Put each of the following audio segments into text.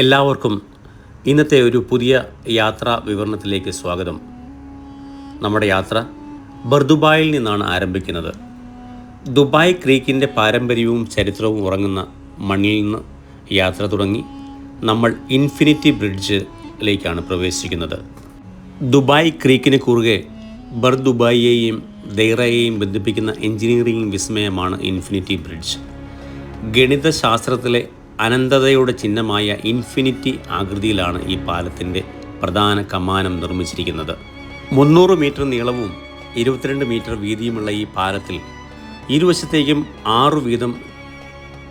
എല്ലാവർക്കും ഇന്നത്തെ ഒരു പുതിയ യാത്രാ വിവരണത്തിലേക്ക് സ്വാഗതം. നമ്മുടെ യാത്ര ബർദുബായിൽ നിന്നാണ് ആരംഭിക്കുന്നത്. ദുബായ് ക്രീക്കിൻ്റെ പാരമ്പര്യവും ചരിത്രവും ഉറങ്ങുന്ന മണ്ണിൽ നിന്ന് യാത്ര തുടങ്ങി നമ്മൾ ഇൻഫിനിറ്റി ബ്രിഡ്ജിലേക്കാണ് പ്രവേശിക്കുന്നത്. ദുബായ് ക്രീക്കിന് കുറുകെ ബർദുബായിയെയും ദൈറയെയും ബന്ധിപ്പിക്കുന്ന എഞ്ചിനീയറിംഗ് വിസ്മയമാണ് ഇൻഫിനിറ്റി ബ്രിഡ്ജ്. ഗണിതശാസ്ത്രത്തിലെ അനന്തതയുടെ ചിഹ്നമായ ഇൻഫിനിറ്റി ആകൃതിയിലാണ് ഈ പാലത്തിൻ്റെ പ്രധാന കമാനം നിർമ്മിച്ചിരിക്കുന്നത്. 300 മീറ്റർ നീളവും 22 മീറ്റർ വീതിയുമുള്ള ഈ പാലത്തിൽ ഇരുവശത്തേക്കും 6 വീതം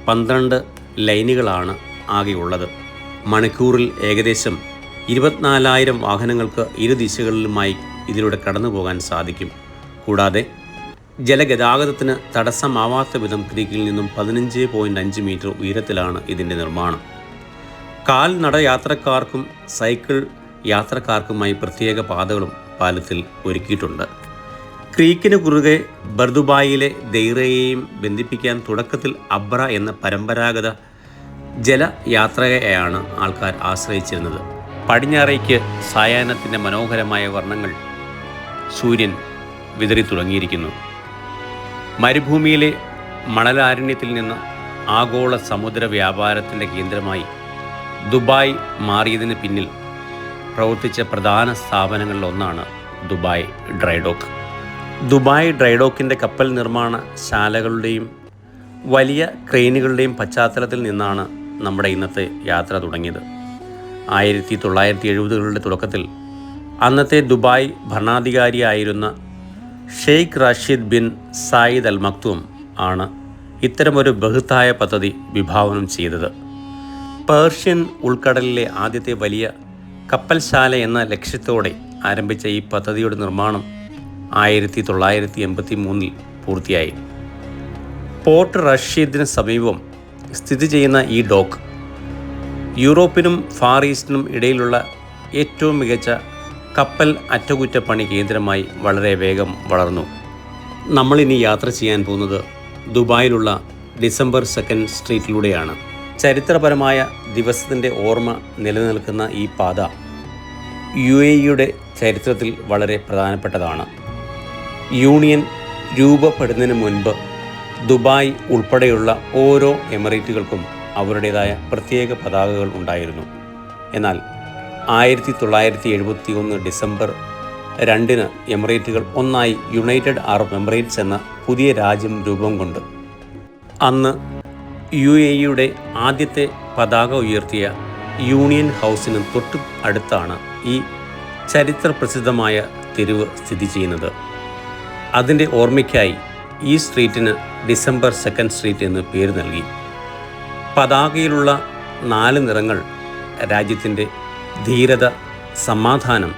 12 ലൈനുകളാണ് ആകെയുള്ളത്. മണിക്കൂറിൽ ഏകദേശം 24,000 വാഹനങ്ങൾക്ക് ഇരുദിശകളിലുമായി ഇതിലൂടെ കടന്നു പോകാൻ സാധിക്കും. കൂടാതെ ജലഗതാഗതത്തിന് തടസ്സമാവാത്ത വിധം ക്രീക്കിൽ നിന്നും 15.5 മീറ്റർ ഉയരത്തിലാണ് ഇതിൻ്റെ നിർമ്മാണം. കാൽനട യാത്രക്കാർക്കും സൈക്കിൾ യാത്രക്കാർക്കുമായി പ്രത്യേക പാതകളും പാലത്തിൽ ഒരുക്കിയിട്ടുണ്ട്. ക്രീക്കിന് കുറുകെ ബർദുബായിലെ ദൈറയെയും ബന്ധിപ്പിക്കാൻ തുടക്കത്തിൽ അബ്ര എന്ന പരമ്പരാഗത ജലയാത്രയെയാണ് ആൾക്കാർ ആശ്രയിച്ചിരുന്നത്. പടിഞ്ഞാറേക്ക് സായാഹ്നത്തിൻ്റെ മനോഹരമായ വർണ്ണങ്ങൾ സൂര്യൻ വിതറി തുടങ്ങിയിരിക്കുന്നു. മരുഭൂമിയിലെ മണലാരണ്യത്തിൽ നിന്ന് ആഗോള സമുദ്ര വ്യാപാരത്തിൻ്റെ കേന്ദ്രമായി ദുബായ് മാറിയതിന് പിന്നിൽ പ്രവർത്തിച്ച പ്രധാന സ്ഥാപനങ്ങളിലൊന്നാണ് ദുബായ് ഡ്രൈഡോക്ക്. ദുബായ് ഡ്രൈഡോക്കിൻ്റെ കപ്പൽ നിർമ്മാണ ശാലകളുടെയും വലിയ ക്രെയിനുകളുടെയും പശ്ചാത്തലത്തിൽ നിന്നാണ് നമ്മുടെ ഇന്നത്തെ യാത്ര തുടങ്ങിയത്. 1970കളുടെ തുടക്കത്തിൽ അന്നത്തെ ദുബായ് ഭരണാധികാരിയായിരുന്ന Sheikh Rashid bin Saeed Al Maktoum ആണ് ഇത്തരമൊരു ബൃഹത്തായ പദ്ധതി വിഭാവനം ചെയ്തത്. പേർഷ്യൻ ഉൾക്കടലിലെ ആദ്യത്തെ വലിയ കപ്പൽശാല എന്ന ലക്ഷ്യത്തോടെ ആരംഭിച്ച ഈ പദ്ധതിയുടെ നിർമ്മാണം 1983 പൂർത്തിയായി. പോർട്ട് റഷീദിന് സമീപം സ്ഥിതി ചെയ്യുന്ന ഈ ഡോക്ക് യൂറോപ്പിനും ഫാർ ഈസ്റ്റിനും ഇടയിലുള്ള ഏറ്റവും മികച്ച കപ്പൽ അറ്റകുറ്റപ്പണി കേന്ദ്രമായി വളരെ വേഗം വളർന്നു. നമ്മളിനി യാത്ര ചെയ്യാൻ പോകുന്നത് ദുബായിലുള്ള ഡിസംബർ 2 സ്ട്രീറ്റിലൂടെയാണ്. ചരിത്രപരമായ ദിവസത്തിൻ്റെ ഓർമ്മ നിലനിൽക്കുന്ന ഈ പാത UAEയുടെ ചരിത്രത്തിൽ വളരെ പ്രധാനപ്പെട്ടതാണ്. യൂണിയൻ രൂപപ്പെടുന്നതിന് മുൻപ് ദുബായ് ഉൾപ്പെടെയുള്ള ഓരോ എമിറേറ്റുകൾക്കും അവരുടേതായ പ്രത്യേക പതാകകൾ ഉണ്ടായിരുന്നു. എന്നാൽ 1971 ഡിസംബർ 2 എമിറേറ്റുകൾ ഒന്നായി യുണൈറ്റഡ് അറബ് എമിറേറ്റ്സ് എന്ന പുതിയ രാജ്യം രൂപം കൊണ്ട് അന്ന് UAEയുടെ ആദ്യത്തെ പതാക ഉയർത്തിയ യൂണിയൻ ഹൗസിന് തൊട്ട് അടുത്താണ് ഈ ചരിത്രപ്രസിദ്ധമായ തെരുവ് സ്ഥിതി ചെയ്യുന്നത്. അതിൻ്റെ ഓർമ്മയ്ക്കായി ഈ സ്ട്രീറ്റിന് ഡിസംബർ 2 സ്ട്രീറ്റ് എന്ന് പേര് നൽകി. പതാകയിലുള്ള 4 നിറങ്ങൾ രാജ്യത്തിൻ്റെ ധീരത, സമാധാനം,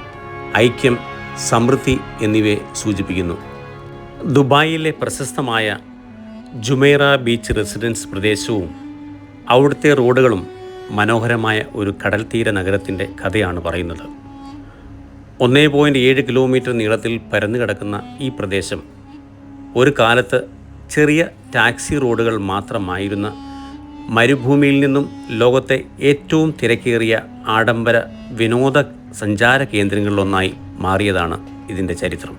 ഐക്യം, സമൃദ്ധി എന്നിവയെ സൂചിപ്പിക്കുന്നു. ദുബായിലെ പ്രശസ്തമായ ജുമൈറ ബീച്ച് റെസിഡൻസ് പ്രദേശവും അവിടുത്തെ റോഡുകളും മനോഹരമായ ഒരു കടൽത്തീര നഗരത്തിൻ്റെ കഥയാണ് പറയുന്നത്. 1.7 കിലോമീറ്റർ നീളത്തിൽ പരന്നു കിടക്കുന്ന ഈ പ്രദേശം ഒരു കാലത്ത് ചെറിയ ടാക്സി റോഡുകൾ മാത്രമായിരുന്ന മരുഭൂമിയിൽ നിന്നും ലോകത്തെ ഏറ്റവും തിരക്കേറിയ ആഡംബര വിനോദ സഞ്ചാര കേന്ദ്രങ്ങളിലൊന്നായി മാറിയതാണ് ഇതിൻ്റെ ചരിത്രം.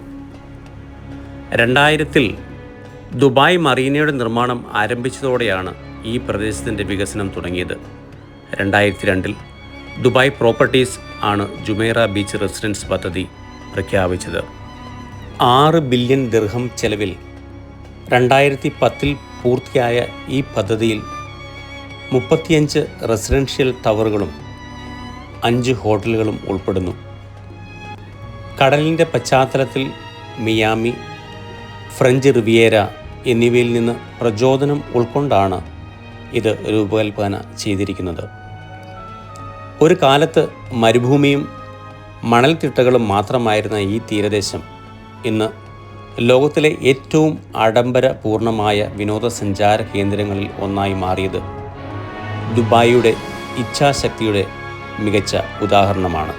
2000-ൽ ദുബായ് മറീനയുടെ നിർമ്മാണം ആരംഭിച്ചതോടെയാണ് ഈ പ്രദേശത്തിൻ്റെ വികസനം തുടങ്ങിയത്. 2002-ൽ ദുബായ് പ്രോപ്പർട്ടീസ് ആണ് ജുമൈറ ബീച്ച് റെസിഡൻസ് പദ്ധതി പ്രഖ്യാപിച്ചത്. 6 ബില്യൺ ദിർഹം ചെലവിൽ 2010-ൽ പൂർത്തിയായ ഈ പദ്ധതിയിൽ 35 റെസിഡൻഷ്യൽ ടവറുകളും 5 ഹോട്ടലുകളും ഉൾപ്പെടുന്നു. കടലിൻ്റെ പശ്ചാത്തലത്തിൽ മിയാമി, ഫ്രഞ്ച് റിവിയേര എന്നിവയിൽ നിന്ന് പ്രചോദനം ഉൾക്കൊണ്ടാണ് ഇത് രൂപകൽപ്പന ചെയ്തിരിക്കുന്നത്. ഒരു കാലത്ത് മരുഭൂമിയും മണൽത്തിട്ടകളും മാത്രമായിരുന്ന ഈ തീരദേശം ഇന്ന് ലോകത്തിലെ ഏറ്റവും ആഡംബരപൂർണമായ വിനോദസഞ്ചാര കേന്ദ്രങ്ങളിൽ ഒന്നായി മാറിയത് ദുബായിയുടെ ഇച്ഛാശക്തിയുടെ മികച്ച ഉദാഹരണമാണ്.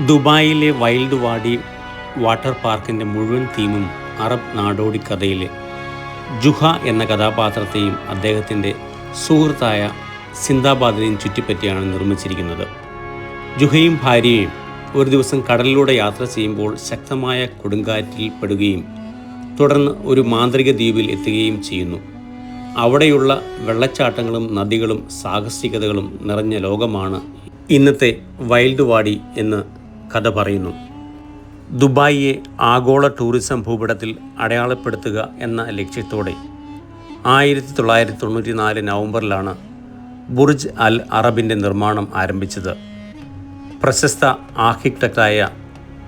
ദുബായിലെ വൈൽഡ് വാഡി വാട്ടർ പാർക്കിൻ്റെ മുഴുവൻ തീമും അറബ് നാടോടി കഥയിലെ ജുഹ എന്ന കഥാപാത്രത്തെയും അദ്ദേഹത്തിൻ്റെ സുഹൃത്തായ സിന്ദാബാദിനെയും ചുറ്റിപ്പറ്റിയാണ് നിർമ്മിച്ചിരിക്കുന്നത്. ജുഹയും ഭാര്യയും ഒരു ദിവസം കടലിലൂടെ യാത്ര ചെയ്യുമ്പോൾ ശക്തമായ കൊടുങ്കാറ്റിൽ പെടുകയും തുടർന്ന് ഒരു മാന്ത്രിക ദ്വീപിൽ എത്തുകയും ചെയ്യുന്നു. അവിടെയുള്ള വെള്ളച്ചാട്ടങ്ങളും നദികളും സാഹസികതകളും നിറഞ്ഞ ലോകമാണ് ഇന്നത്തെ വൈൽഡ് വാടി എന്ന് കഥ പറയുന്നു. ദുബായിയെ ആഗോള ടൂറിസം ഭൂപടത്തിൽ അടയാളപ്പെടുത്തുക എന്ന ലക്ഷ്യത്തോടെ 1994 നവംബറിലാണ് ബുർജ് അൽ അറബിൻ്റെ നിർമ്മാണം ആരംഭിച്ചത്. പ്രശസ്ത ആർക്കിടെക്റ്റായ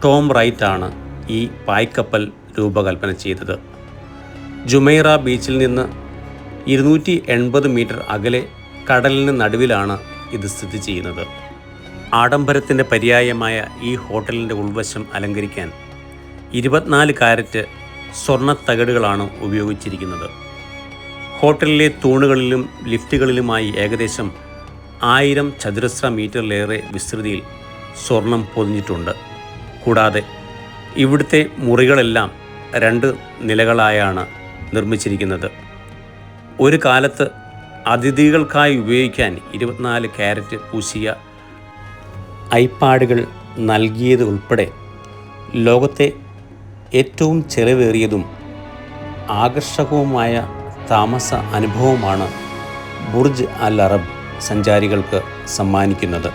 ടോം റൈറ്റാണ് ഈ പായ്ക്കപ്പൽ രൂപകൽപ്പന ചെയ്തത്. ജുമൈറ ബീച്ചിൽ നിന്ന് 280 മീറ്റർ അകലെ കടലിന് നടുവിലാണ് ഇത് സ്ഥിതി ചെയ്യുന്നത്. ആഡംബരത്തിൻ്റെ പര്യായമായ ഈ ഹോട്ടലിൻ്റെ ഉൾവശം അലങ്കരിക്കാൻ 24 കാരറ്റ് സ്വർണ്ണത്തകിടുകളാണ് ഉപയോഗിച്ചിരിക്കുന്നത്. ഹോട്ടലിലെ തൂണുകളിലും ലിഫ്റ്റുകളിലുമായി ഏകദേശം 1000 ചതുരശ്ര മീറ്ററിലേറെ വിസ്തൃതിയിൽ സ്വർണം പൊതിഞ്ഞിട്ടുണ്ട്. കൂടാതെ ഇവിടുത്തെ മുറികളെല്ലാം 2 നിലകളായാണ് നിർമ്മിച്ചിരിക്കുന്നത്. ഒരു കാലത്ത് അതിഥികൾക്കായി ഉപയോഗിക്കാൻ 24 കാരറ്റ് പൂശിയ ഐപാഡുകൾ നൽകിയത് ഉൾപ്പെടെ ലോകത്തെ ഏറ്റവും ചെലവേറിയതും ആകർഷകവുമായ താമസ അനുഭവമാണ് ബുർജ് അൽ അറബ് സഞ്ചാരികൾക്ക് സമ്മാനിക്കുന്നത്.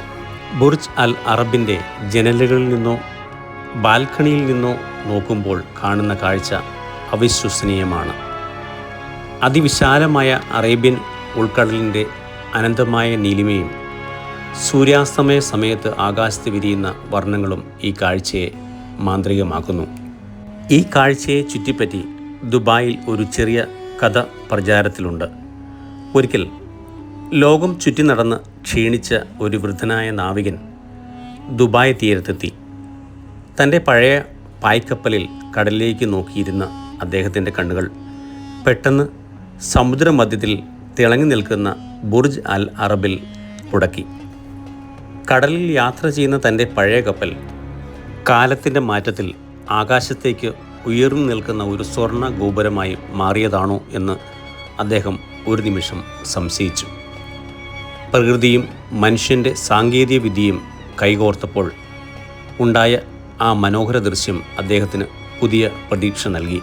ബുർജ് അൽ അറബിൻ്റെ ജനലുകളിൽ നിന്നോ ബാൽക്കണിയിൽ നിന്നോ നോക്കുമ്പോൾ കാണുന്ന കാഴ്ച അവിശ്വസനീയമാണ്. അതിവിശാലമായ അറേബ്യൻ ഉൾക്കടലിൻ്റെ അനന്തമായ നീലിമയും സൂര്യാസ്തമയ സമയത്ത് ആകാശത്ത് വിരിയുന്ന വർണ്ണങ്ങളും ഈ കാഴ്ചയെ മാന്ത്രികമാക്കുന്നു. ഈ കാഴ്ചയെ ചുറ്റിപ്പറ്റി ദുബായിൽ ഒരു ചെറിയ കഥ പ്രചാരത്തിലുണ്ട്. ഒരിക്കൽ ലോകം ചുറ്റി നടന്ന് ക്ഷീണിച്ച ഒരു വൃദ്ധനായ നാവികൻ ദുബായ് തീരത്തെത്തി. തൻ്റെ പഴയ പായ്ക്കപ്പലിൽ കടലിലേക്ക് നോക്കിയിരുന്ന അദ്ദേഹത്തിൻ്റെ കണ്ണുകൾ പെട്ടെന്ന് സമുദ്രമധ്യത്തിൽ തിളങ്ങി നിൽക്കുന്ന ബുർജ് അൽ അറബിൽ ഉടക്കി. കടലിൽ യാത്ര ചെയ്യുന്ന തൻ്റെ പഴയ കപ്പൽ കാലത്തിൻ്റെ മാറ്റത്തിൽ ആകാശത്തേക്ക് ഉയർന്നു നിൽക്കുന്ന ഒരു സ്വർണ്ണ ഗോപുരമായി മാറിയതാണോ എന്ന് അദ്ദേഹം ഒരു നിമിഷം സംശയിച്ചു. പ്രകൃതിയും മനുഷ്യൻ്റെ സാങ്കേതിക വിദ്യയും കൈകോർത്തപ്പോൾ ഉണ്ടായ ആ മനോഹര ദൃശ്യം അദ്ദേഹത്തിന് പുതിയ പ്രതീക്ഷ നൽകി.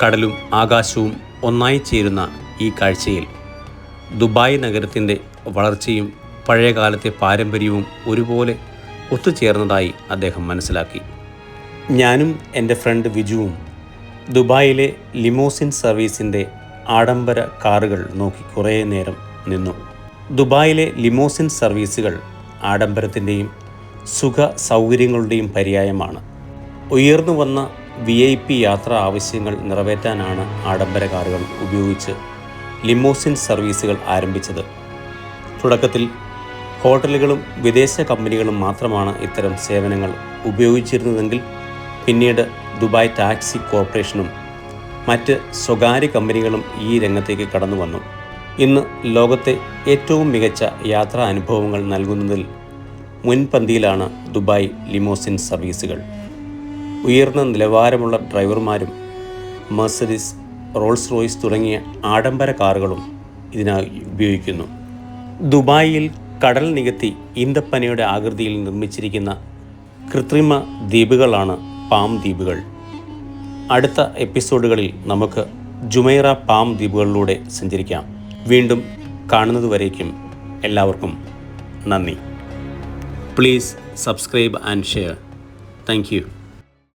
കടലും ആകാശവും ഒന്നായി ചേരുന്ന ഈ കാഴ്ചയിൽ ദുബായ് നഗരത്തിൻ്റെ വളർച്ചയും പഴയകാലത്തെ പാരമ്പര്യവും ഒരുപോലെ ഒത്തുചേർന്നതായി അദ്ദേഹം മനസ്സിലാക്കി. ഞാനും എൻ്റെ ഫ്രണ്ട് വിജുവും ദുബായിലെ ലിമോസിൻ സർവീസിൻ്റെ ആഡംബര കാറുകൾ നോക്കി കുറേ നേരം നിന്നു. ദുബായിലെ ലിമോസിൻ സർവീസുകൾ ആഡംബരത്തിൻ്റെയും സുഖ സൗകര്യങ്ങളുടെയും പര്യായമാണ്. ഉയർന്നു വന്ന VIP യാത്രാ ആവശ്യങ്ങൾ നിറവേറ്റാനാണ് ആഡംബര കാറുകൾ ഉപയോഗിച്ച് ലിമോസിൻ സർവീസുകൾ ആരംഭിച്ചത്. തുടക്കത്തിൽ ഹോട്ടലുകളും വിദേശ കമ്പനികളും മാത്രമാണ് ഇത്തരം സേവനങ്ങൾ ഉപയോഗിച്ചിരുന്നതെങ്കിൽ പിന്നീട് ദുബായ് ടാക്സി കോർപ്പറേഷനും മറ്റ് സ്വകാര്യ കമ്പനികളും ഈ രംഗത്തേക്ക് കടന്നു വന്നു. ഇന്ന് ലോകത്തെ ഏറ്റവും മികച്ച യാത്രാ അനുഭവങ്ങൾ നൽകുന്നതിൽ മുൻപന്തിയിലാണ് ദുബായ് ലിമോസിൻ സർവീസുകൾ. ഉയർന്ന നിലവാരമുള്ള ഡ്രൈവർമാരും മെർസഡീസ്, റോൾസ് റോയ്സ് തുടങ്ങിയ ആഡംബര കാറുകളും ഇതിനായി ഉപയോഗിക്കുന്നു. ദുബായിൽ കടൽ നികത്തി ഈന്തപ്പനയുടെ ആകൃതിയിൽ നിർമ്മിച്ചിരിക്കുന്ന കൃത്രിമ ദ്വീപുകളാണ് പാം ദ്വീപുകൾ. അടുത്ത എപ്പിസോഡുകളിൽ നമുക്ക് ജുമൈറ പാം ദ്വീപുകളിലൂടെ സഞ്ചരിക്കാം. വീണ്ടും കാണുന്നതുവരേക്കും എല്ലാവർക്കും നന്ദി. Please subscribe and share. Thank you.